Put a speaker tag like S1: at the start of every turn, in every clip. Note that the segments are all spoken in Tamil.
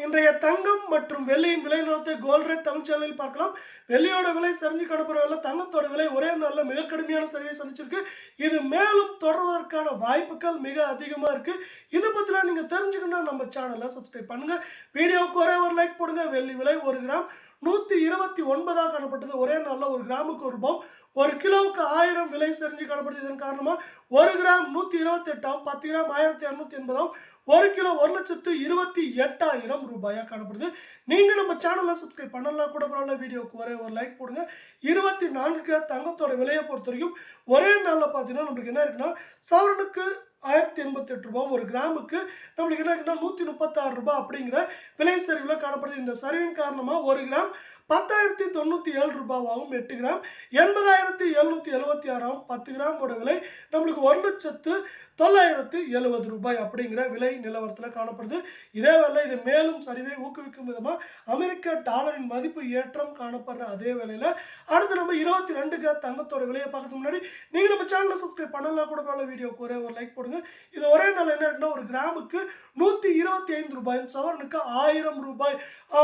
S1: இன்றைய தங்கம் மற்றும் வெள்ளியின் விலை நிலவரத்தை கோல்ட் ரேட் தமிழ் சேனலில் பார்க்கலாம். வெள்ளியோட விலை சரிஞ்சு காணப்படுவதில்லை. தங்கத்தோட விலை ஒரே நாளில் மிக கடுமையான சரிவை சந்திச்சிருக்கு. இது மேலும் தொடர்வதற்கான வாய்ப்புகள் மிக அதிகமாக இருக்கு. இதை பற்றிலாம் நீங்கள் தெரிஞ்சுக்கணும், நம்ம சேனலை சப்ஸ்கிரைப் பண்ணுங்க. வீடியோவுக்கு ஒரே ஒரு லைக் போடுங்க. வெள்ளி விலை 1 கிராம் 129 காணப்பட்டது. ஒரே நாளில் 1 கிராமுக்கு 1 ரூபாய், 1 கிலோவுக்கு 1000 விலை சரிஞ்சு காணப்படுது. இதன் காரணமாக 1 கிராம் 128, 10 கிராம் 1280, 1 கிலோ 1,28,000 ரூபாயா காணப்படுது. நீங்க நம்ம சேனலை சப்ஸ்கிரைப் பண்ணலாம் கூட பரவாயில்ல. வீடியோக்கு ஒரே ஒரு லைக் போடுங்க. 24 தங்கத்தோட விலையை பொறுத்த வரைக்கும் ஒரே நாளில் பார்த்தீங்கன்னா நம்மளுக்கு என்ன இருக்குன்னா, சவரனுக்கு 1088 ரூபாய், 1 கிராமுக்கு நம்மளுக்கு என்ன இருக்குன்னா 136 ரூபாய் அப்படிங்கிற விலை சரிவில் காணப்படுது. இந்த சரிவின் காரணமாக 1 கிராம் 10,097 ரூபாயாகவும், 8 கிராம் 80,776, 10 கிராமோட விலை நம்மளுக்கு 1,09,070 ரூபாய் அப்படிங்கிற விலை நிலவரத்தில் காணப்படுது. இதே வேளை இது மேலும் சரிவை ஊக்குவிக்கும் விதமாக அமெரிக்க டாலரின் மதிப்பு ஏற்றம் காணப்படுற அதே வேளையில் அடுத்து நம்ம 22 தங்கத்தோட விலையை பார்க்கறதுக்கு முன்னாடி நீங்கள் நம்ம சேனலை சப்ஸ்கிரைப் பண்ணலாம் கூட பரவாயில்ல. வீடியோக்கு ஒரே ஒரு லைக் போடுங்க. இது ஒரே நாள் என்ன இருக்குன்னா, 1 கிராமுக்கு 125 ரூபாயும், சவரனுக்கு 1000 ரூபாய்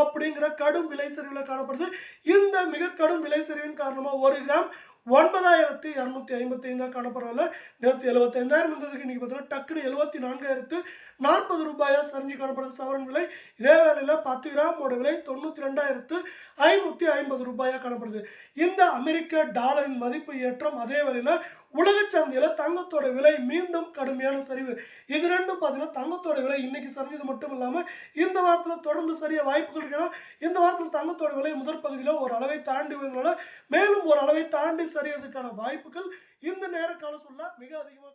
S1: அப்படிங்கிற கடும் விலை சரிவில் காணப்படுது. இந்த மிக கடும் விலை சரிவின் காரணமாக 1 கிராம் 9,255 காணப்படுறதில்ல. நேற்று 75,000 இருந்ததுக்கு இன்னைக்கு பார்த்தீங்கன்னா டக்குனு 74,040 ரூபாயா சரிஞ்சு காணப்படுது சவரன் விலை. இதே வேளையில் 10 கிராமோட விலை 92,550 ரூபாயா காணப்படுது. இந்த அமெரிக்க டாலரின் மதிப்பு ஏற்றம் அதே வேளையில் உலக சந்தையில் தங்கத்தோட விலை மீண்டும் கடுமையான சரிவு. இது ரெண்டும் பார்த்தீங்கன்னா தங்கத்தோட விலை இன்னைக்கு சரிஞ்சது மட்டும் இல்லாமல் இந்த வாரத்தில் தொடர்ந்து சரிய வாய்ப்புகள் இருக்குன்னா, இந்த வாரத்தில் தங்கத்தோட விலை முதற் பகுதியில் ஒரு அளவை தாண்டி வருவதனால மேலும் ஒரு அளவை தாண்டி சரியறதுக்கான வாய்ப்புகள் இந்த நேர கால சொல்ல மிக அதிகமாக